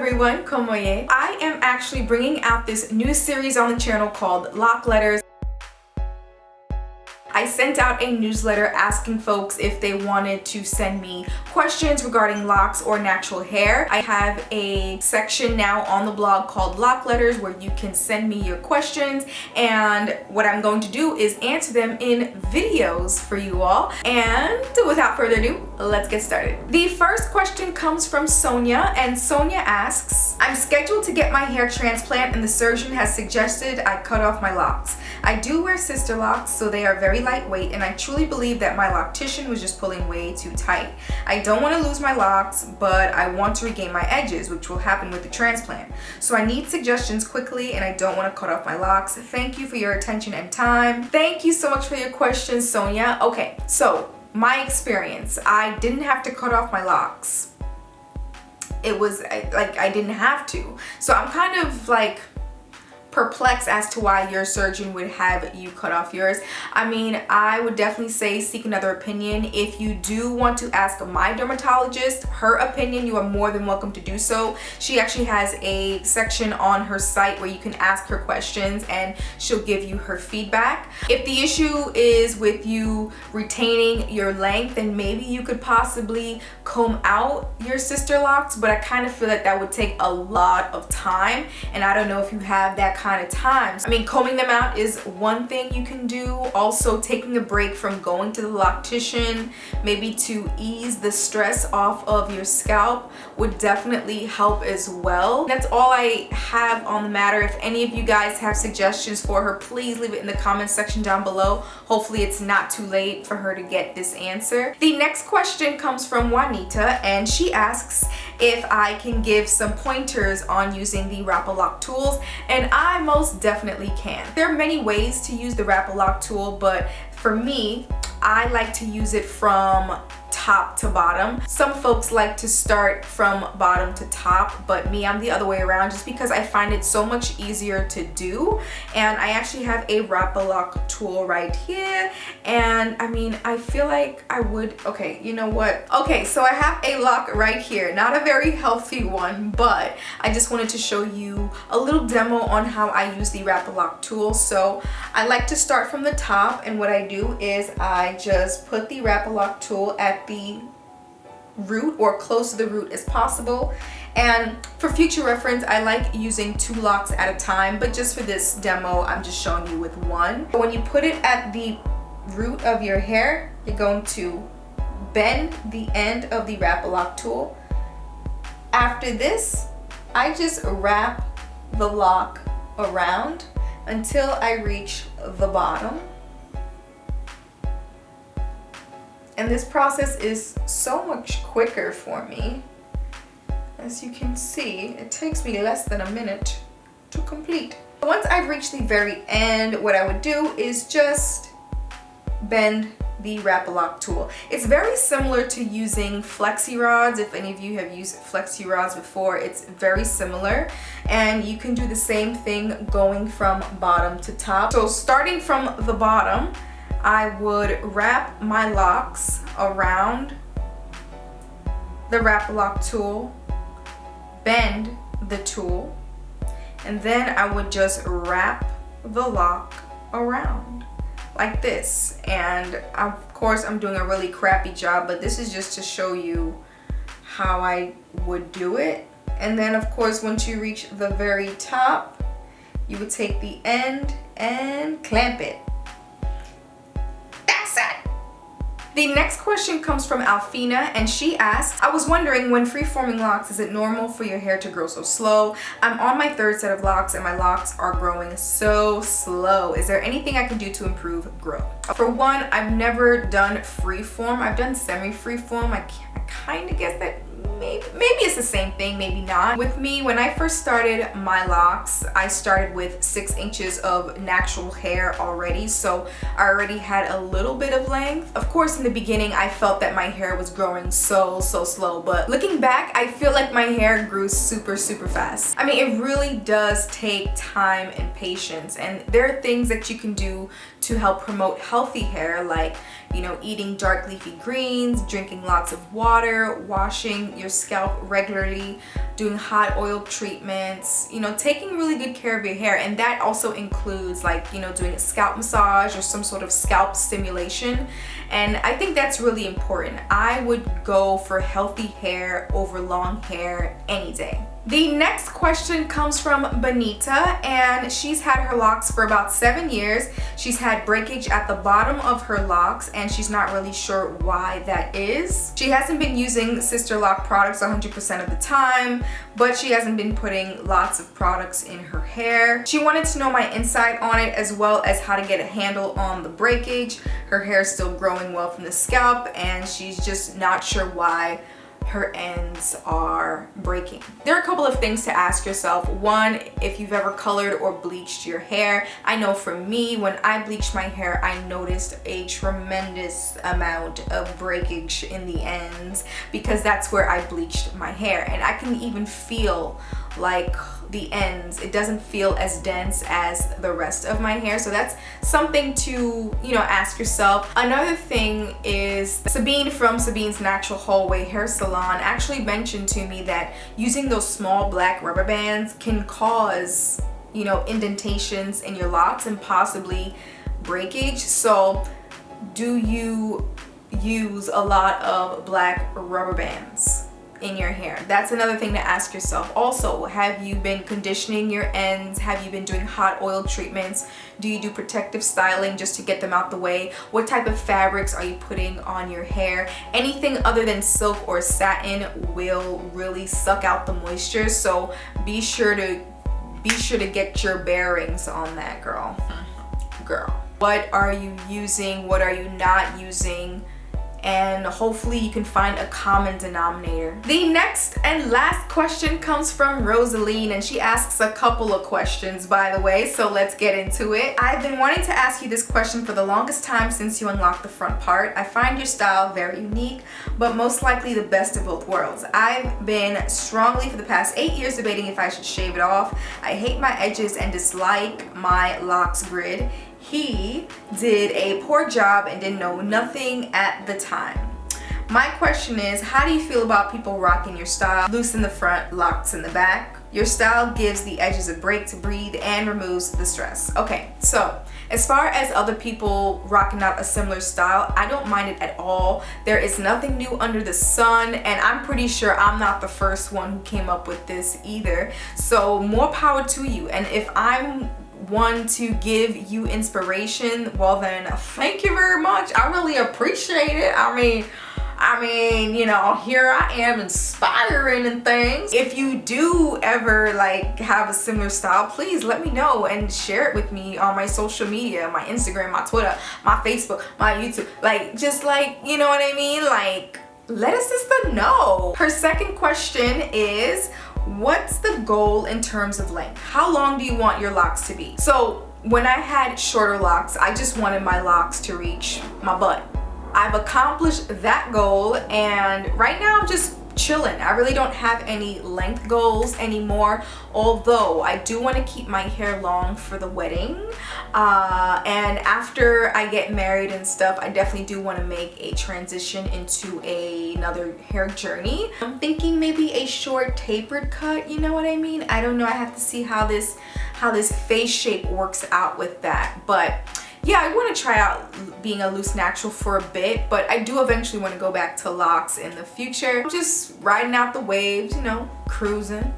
everyone, como ye? I am actually bringing out this new series on the channel called Loc Letters. I sent out a newsletter asking folks if they wanted to send me questions regarding locks or natural hair. I have a section now on the blog called Loc Letters where you can send me your questions, and what I'm going to do is answer them in videos for you all. And without further ado, let's get started. The first question comes from Sonia, and Sonia asks, I'm scheduled to get my hair transplant and the surgeon has suggested I cut off my locks. I do wear sister locks, so they are very lightweight, and I truly believe that my loctitian was just pulling way too tight. I don't want to lose my locks, but I want to regain my edges, which will happen with the transplant. So I need suggestions quickly, and I don't want to cut off my locks. Thank you for your attention and time. Thank you so much for your question, Sonia. Okay, so my experience, I didn't have to cut off my locks. It was like I didn't have to. So I'm kind of like perplexed as to why your surgeon would have you cut off yours. I mean, I would definitely say seek another opinion. If you do want to ask my dermatologist her opinion, you are more than welcome to do so. She actually has a section on her site where you can ask her questions and she'll give you her feedback. If the issue is with you retaining your length, then maybe you could possibly comb out your sister locks, but I kind of feel that that would take a lot of time, and I don't know if you have that kind of time. I mean, combing them out is one thing you can do. Also, taking a break from going to the loctician, maybe to ease the stress off of your scalp, would definitely help as well. That's all I have on the matter. If any of you guys have suggestions for her, please leave it in the comment section down below. Hopefully it's not too late for her to get this answer. The next question comes from Juanita, and she asks if I can give some pointers on using the Wrap-A-Loc tools, and I most definitely can. There are many ways to use the Wrap-A-Loc tool, but for me, I like to use it from top to bottom. Some folks like to start from bottom to top, but me, I'm the other way around, just because I find it so much easier to do. And I actually have a Wrap-A-Loc tool right here, and I mean, I feel like I would, okay, you know what? Okay, so I have a lock right here, not a very healthy one, but I just wanted to show you a little demo on how I use the Wrap-A-Loc tool. So I like to start from the top, and what I do is I just put the Wrap-A-Loc tool at the root or close to the root as possible. And for future reference, I like using 2 locks at a time, but just for this demo, I'm just showing you with 1. When you put it at the root of your hair, you're going to bend the end of the Wrap-A-Loc tool. After this, I just wrap the lock around until I reach the bottom. And this process is so much quicker for me. As you can see, it takes me less than a minute to complete. Once I've reached the very end, what I would do is just bend the Wrap-A-Loc tool. It's very similar to using flexi rods. If any of you have used flexi rods before, it's very similar. And you can do the same thing going from bottom to top. So starting from the bottom, I would wrap my locks around the Wrap-A-Loc tool, bend the tool, and then I would just wrap the lock around like this. And of course I'm doing a really crappy job, but this is just to show you how I would do it. And then of course, once you reach the very top, you would take the end and clamp it. The next question comes from Alfina, and she asks, I was wondering, when free-forming locks, is it normal for your hair to grow so slow? I'm on my 3rd set of locks and my locks are growing so slow. Is there anything I can do to improve growth? For one, I've never done free-form. I've done semi-free-form. I kind of guess that maybe it's the same thing, maybe not. With me, when I first started my locks, I started with 6 inches of natural hair already, so I already had a little bit of length. Of course, in the beginning, I felt that my hair was growing so slow, but looking back, I feel like my hair grew super fast. I mean, it really does take time and patience, and there are things that you can do to help promote healthy hair, like, you know, eating dark leafy greens, drinking lots of water, washing your scalp regularly, doing hot oil treatments, you know, taking really good care of your hair. And that also includes, like, you know, doing a scalp massage or some sort of scalp stimulation. And I think that's really important. I would go for healthy hair over long hair any day. The next question comes from Benita, and she's had her locks for about 7 years. She's had breakage at the bottom of her locks, and she's not really sure why that is. She hasn't been using Sister Lock products 100% of the time, but she hasn't been putting lots of products in her hair. She wanted to know my insight on it, as well as how to get a handle on the breakage. Her hair is still growing well from the scalp, and she's just not sure why her ends are breaking. There are a couple of things to ask yourself. One, if you've ever colored or bleached your hair. I know for me, when I bleached my hair, I noticed a tremendous amount of breakage in the ends, because that's where I bleached my hair. And I can even feel like the ends, it doesn't feel as dense as the rest of my hair. So that's something to, you know, ask yourself. Another thing is Sabine from Sabine's Natural Hallway Hair Salon actually mentioned to me that using those small black rubber bands can cause, you know, indentations in your locks and possibly breakage. So do you use a lot of black rubber bands in your hair? That's another thing to ask yourself. Also, have you been conditioning your ends? Have you been doing hot oil treatments? Do you do protective styling just to get them out the way? What type of fabrics are you putting on your hair? Anything other than silk or satin will really suck out the moisture, so be sure to get your bearings on that, girl. What are you using? What are you not using? And hopefully you can find a common denominator. The next and last question comes from Rosaline, and she asks a couple of questions, by the way, so let's get into it. I've been wanting to ask you this question for the longest time since you unlocked the front part. I find your style very unique, but most likely the best of both worlds. I've been strongly for the past 8 years debating if I should shave it off. I hate my edges and dislike my locks grid. He did a poor job and didn't know nothing at the time. My question is, how do you feel about people rocking your style? Loose in the front, locked in the back. Your style gives the edges a break to breathe and removes the stress. Okay, so as far as other people rocking out a similar style, I don't mind it at all. There is nothing new under the sun, and I'm pretty sure I'm not the first one who came up with this either. So more power to you. And if I'm one to give you inspiration, well then thank you very much. I really appreciate it. I mean, you know, here I am inspiring and things. If you do ever like have a similar style, please let me know and share it with me on my social media, my Instagram, my Twitter, my Facebook, my YouTube. Like, just like, you know what I mean? Like, let us just know. Her second question is, what's the goal in terms of length? How long do you want your locks to be? So when I had shorter locks, I just wanted my locks to reach my butt. I've accomplished that goal, and right now I'm just chilling. I really don't have any length goals anymore, although I do want to keep my hair long for the wedding, and after I get married and stuff, I definitely do want to make a transition into another hair journey. I'm thinking maybe a short tapered cut, you know what I mean? I don't know, I have to see how this face shape works out with that. But yeah, I want to try out being a loose natural for a bit, but I do eventually want to go back to locks in the future. I'm just riding out the waves, you know, cruising.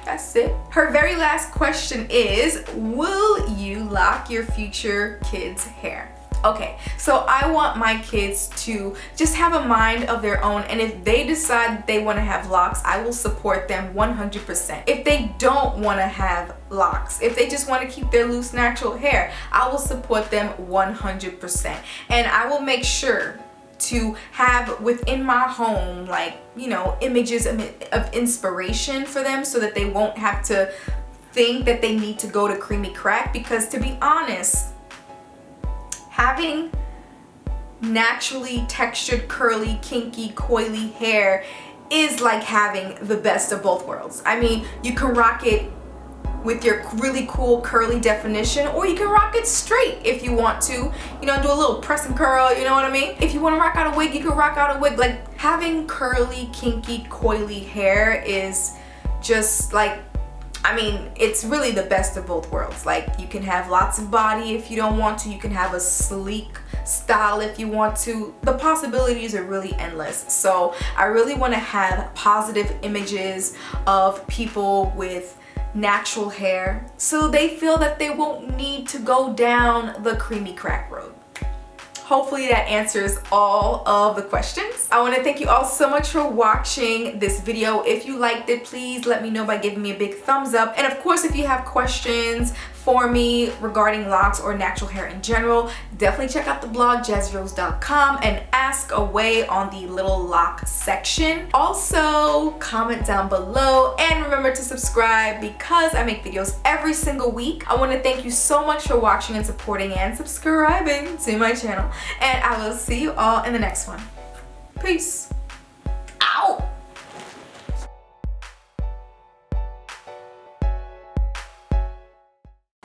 That's it. Her very last question is, will you lock your future kids' hair? Okay, so I want my kids to just have a mind of their own, and if they decide they want to have locks, I will support them 100%. If they don't want to have locks, if they just want to keep their loose natural hair, I will support them 100%. And I will make sure to have within my home, like, you know, images of inspiration for them, so that they won't have to think that they need to go to Creamy Crack, because to be honest, having naturally textured, curly, kinky, coily hair is like having the best of both worlds. I mean, you can rock it with your really cool curly definition, or you can rock it straight if you want to, you know, do a little press and curl, you know what I mean? If you want to rock out a wig, you can rock out a wig. Like, having curly, kinky, coily hair is just like, I mean, it's really the best of both worlds. Like, you can have lots of body if you don't want to, you can have a sleek style if you want to. The possibilities are really endless. So I really want to have positive images of people with natural hair so they feel that they won't need to go down the creamy crack road. Hopefully that answers all of the questions. I want to thank you all so much for watching this video. If you liked it, please let me know by giving me a big thumbs up. And of course, if you have questions for me regarding locks or natural hair in general, definitely check out the blog JasmineRose.com and ask away on the little lock section. Also, comment down below and remember to subscribe because I make videos every single week. I want to thank you so much for watching and supporting and subscribing to my channel. And I will see you all in the next one. Peace.